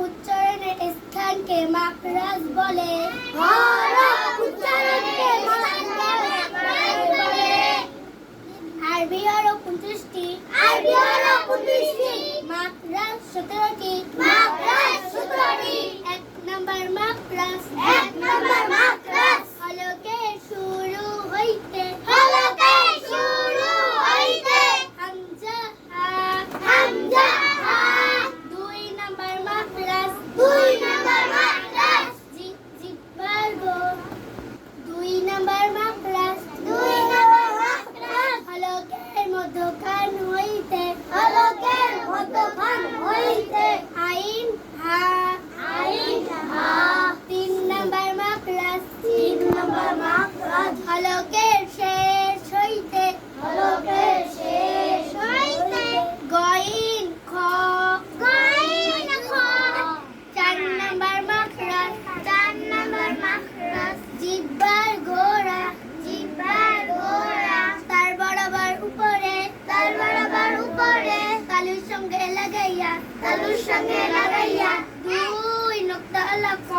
উচ্চারণের স্থানকে মাখরাজ বলে। আরবি হরফ 29টি, মাখরাজ 17টি। 1 নম্বর মাখরাজ, হলকের শুরু হইতে, হামজা হা। 2 নম্বর মাখরাজ, জিহ্বার গো। 2 নম্বর মাখরাজ, হলকের মধ্যখান হইতে, আইন হা। 3 নম্বর মাখরাজ, হলকের শেষ হইতে, গইন খ। 4 নম্বর মাখরাজ, জিহ্বার গোরা, তার বরাবর উপরে, তালুর সঙ্গে লাগাইয়া, 2 নোক্তা আলা ক।